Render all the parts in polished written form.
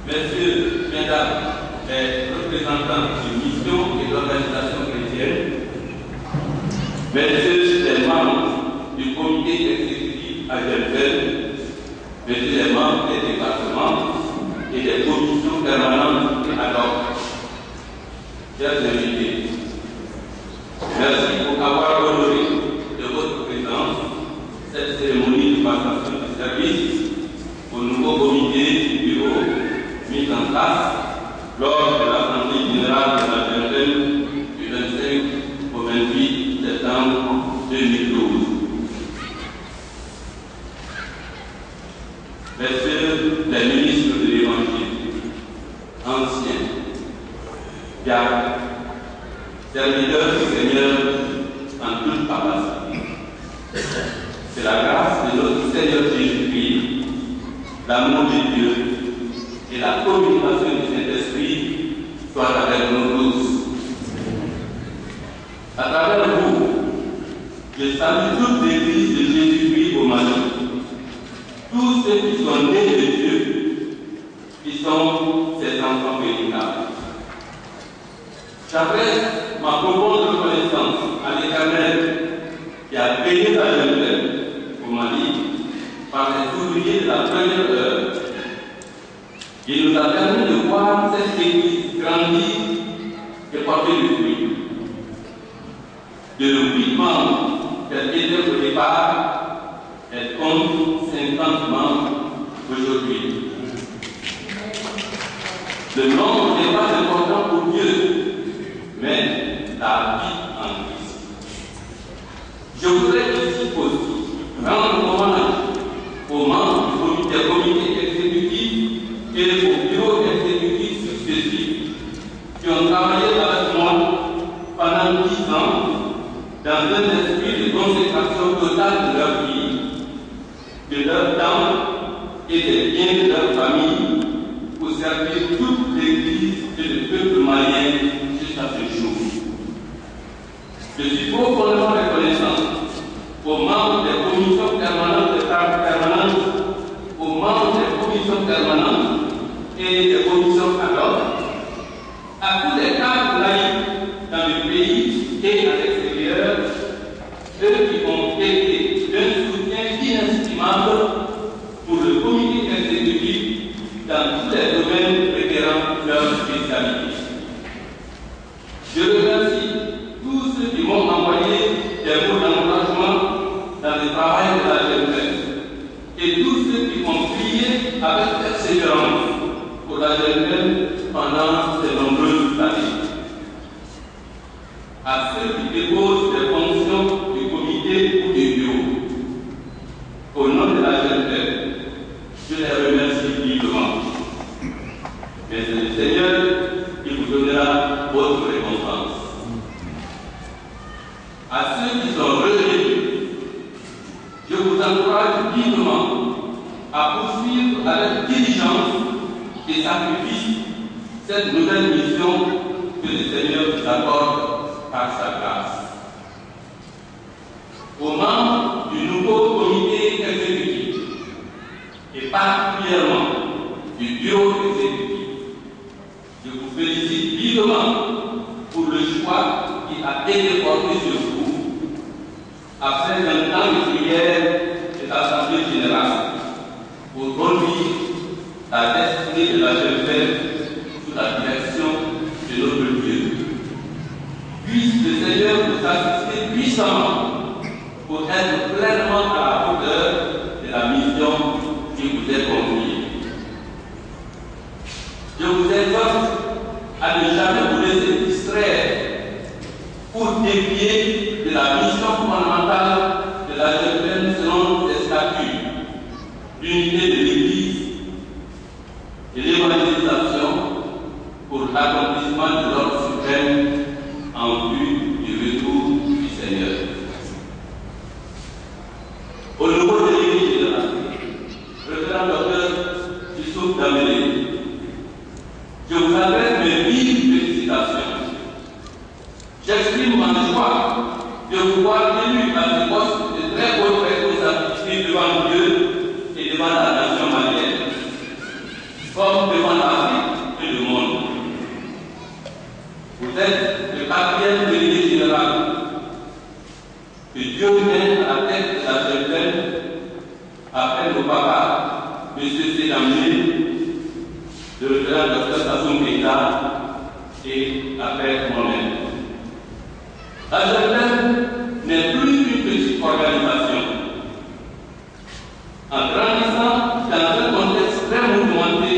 Messieurs, mesdames, les représentants de missions et d'organisations chrétiennes, messieurs les membres du comité exécutif à Gelsen, messieurs les membres des départements et des commissions permanentes ad hoc, chers invités, merci pour avoir honoré de votre présence cette cérémonie de passation de service au nouveau comité du bureau mis en place lors de l'Assemblée générale de la Gelsen du 25 au 28 septembre 2012. Messieurs les ministres de l'Évangile, anciens, diacres, serviteurs du Seigneur en toute capacité, c'est la grâce de notre Seigneur Jésus-Christ, l'amour de Dieu et la communication du Saint-Esprit soient avec nous tous. À travers vous, je salue toute l'Église de Jésus-Christ au Mali, tous ceux qui sont nés de Dieu, qui sont ses enfants véritables. J'adresse ma profonde reconnaissance à l'Éternel qui a payé la jeunesse au Mali par les ouvriers de la première heure. Il nous a permis de voir cette Église grandir et porter le fruit. De nos 8 membres qu'elle était au départ, elle compte 50 membres aujourd'hui. Le nombre n'est pas important pour Dieu, mais la vie en Christ. Je voudrais ici aussi rendre hommage aux membres des comités exécutifs et au bureau exécutif successif qui ont travaillé avec moi pendant 10 ans dans un esprit de consécration totale de leur vie, de leur temps et des biens de leur famille pour servir toute l'Église et le peuple malien jusqu'à ce jour. Je suis profondément reconnaissant aux membres des commissions permanentes, aux membres des commissions permanentes et des commissions ad hoc, à tous les cadres laïcs dans le pays et à l'extérieur, eux qui ont été d'un soutien inestimable pour le comité exécutif dans tous les domaines requérant leur spécialité. Je remercie tous ceux qui m'ont envoyé des mots d'encouragement dans le travail de la jeunesse et tous ceux qui ont prié avec persévérance pour la jeunesse pendant ces nombreuses années. À ceux qui déposent des fonctions du comité ou du bureau, au nom de la jeunesse, je les remercie vivement. Mais c'est le Seigneur qui vous donnera votre récompense. À ceux qui sont revenus, je vous encourage vivement à poursuivre avec diligence et sacrifice cette nouvelle mission que le Seigneur vous accorde par sa grâce. Aux membres du nouveau comité exécutif et particulièrement du bureau exécutif, je vous félicite vivement pour le choix qui a été porté sur vous après un temps de prière de l'Assemblée générale pour conduire la destinée de la jeunesse sous la direction de notre Dieu. Puisse le Seigneur vous assister puissamment pour être pleinement à la hauteur de la mission qui vous est confiée. Je vous exhorte à ne jamais vous laisser distraire pour dévier de la mission fondamentale de la jeunesse selon ses statuts, l'unité de l'Église et l'évangélisation pour l'accomplissement de l'ordre suprême en vue du retour du Seigneur. Au niveau de l'Église générale, révérend docteur Youssouf Dambélé, je vous adresse mes vives félicitations. J'exprime ma joie de vous voir élu à ce poste de très haute responsabilité devant Dieu et devant la nation malienne. comme devant l'Afrique et le monde. Vous êtes le 4e délégué général que Dieu met à la tête de la GFM après nos papas, M. Sédamé, le référent Dr Sassou Keïta et après moi-même. La GFM n'est plus une petite organisation. En grandissant dans un contexte très mouvementé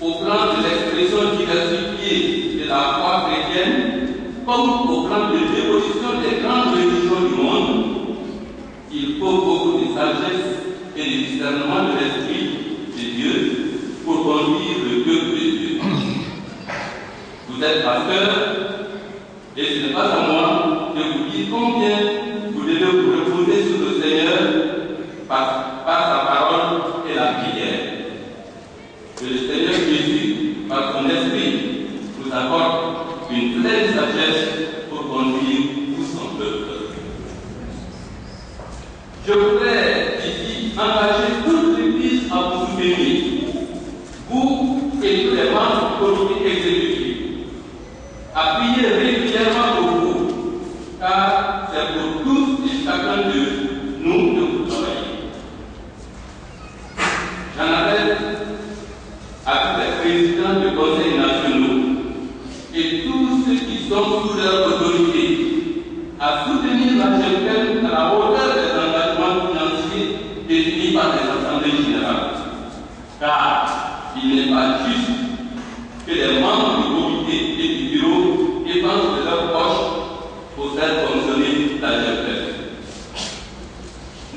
au plan de l'expression diversifiée de la foi chrétienne, comme au plan de l'évolution des grandes religions du monde, il faut beaucoup de sagesse et de discernement de l'Esprit de Dieu pour conduire le peuple de Dieu. Vous êtes pasteur, et ce n'est pas à moi de vous dire combien vous devez vous reposer sur le Seigneur par sa parole et la prière. Que le Seigneur Jésus, par son esprit, vous apporte une pleine sagesse pour conduire tout son peuple. Je voudrais ici engager toute l'Église à vous soutenir, vous et tous les membres du comité exécutif, à prier régulièrement pour vous, car c'est pour tous et chacun de nous que vous travaillez. J'en appelle à tous les présidents de conseils nationaux et tous ceux qui sont sous leur autorité à soutenir la GFM à la hauteur des engagements financiers définis par les assemblées générales. Car il n'est pas juste que les membres du comité et du bureau dépensent de leur poche pour faire fonctionner la GFM.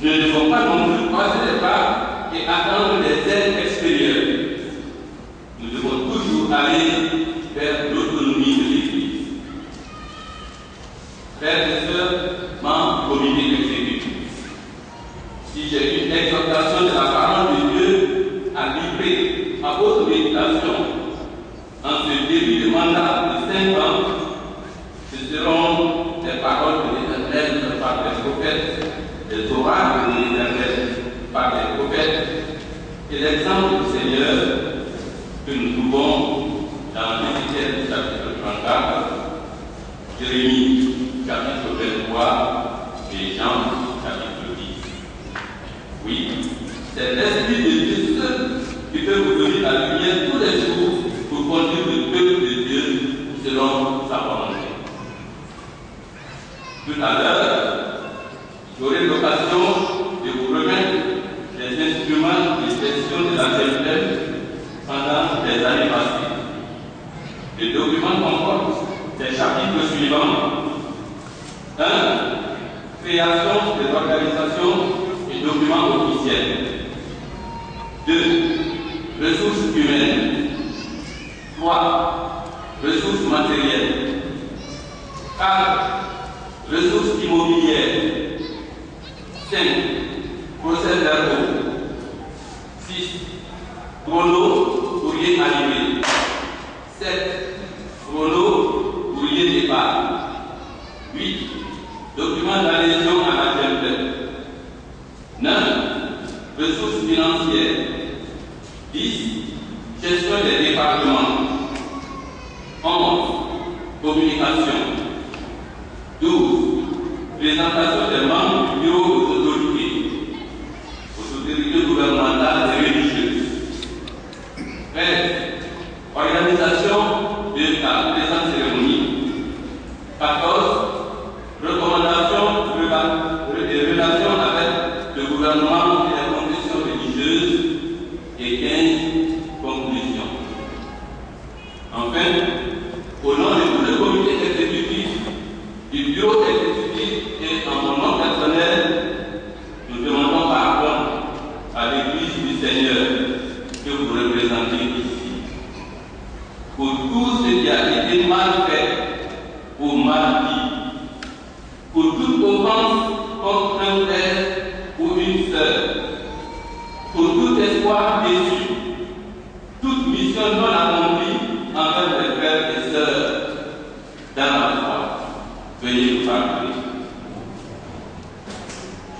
Nous ne devons pas non plus croiser les bras et attendre des aides extérieures. Nous devons toujours aller vers l'autonomie de l'Église. Frères et sœurs, membres du comité exécutif, si j'ai une exhortation de la parole de Dieu à livrer à votre méditation en ce début de mandat de 5 ans, ce seront les paroles de l'Éternel par les prophètes, les oracles de l'Éternel par les prophètes et l'exemple du Seigneur que nous trouvons dans l'Ézéchiel chapitre 34, Jérémie chapitre 23 et Jean chapitre 10. Oui, c'est l'Esprit de Dieu seul qui peut vous donner la lumière tous les jours pour conduire le peuple de Dieu selon sa volonté. Tout à l'heure, j'aurai l'occasion de vous remettre les instruments de gestion de la GFM pendant les années passées. Le document comporte les chapitres suivants. 1. Création des organisations et documents officiels. 2. Ressources humaines. 3. Ressources matérielles. 4. Ressources immobilières. 5. Procès-verbaux. 6. Chrono, courrier animé. 7. Chrono, courrier départ. 8. Documents d'adhésion à la GFM. 9. Ressources financières. 10. Gestion des départements. 11. Communication. 12. Présentation des membres du bureau aux autorités gouvernementales et religieuses. 13. Organisation de la présente cérémonie. 14. Recommandations des relations avec le gouvernement et les confessions religieuses. Et 15. Conclusions. Enfin, au nom de tout le comité exécutif, du bureau exécutif et en mon nom personnel, nous demandons pardon à l'Église du Seigneur que vous représentez ici pour tout ce qui a été mal fait ou mal dit, pour toute offense contre un frère ou une sœur, pour tout espoir déçu, toute mission non accomplie envers les frères et sœurs dans la foi. Veuillez vous pardonner.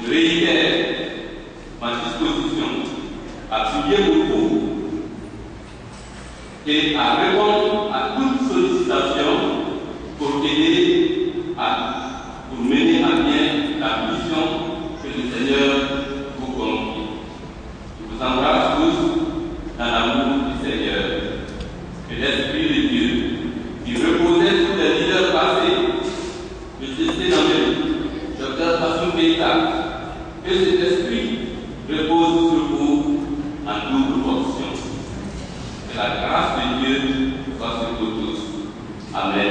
Je réitère ma disposition à prier pour vous, et à répondre à toute sollicitation pour aider pour mener à bien la mission que le Seigneur vous confie. Je vous embrasse tous dans l'amour du Seigneur. Que l'Esprit de Dieu qui reposait sur les leaders passés, M. Sénamé, Dr. Bassou Keïta, que cet esprit repose sur vous en double portion. Que la grâce de Dieu soit sur vous tous. Amen.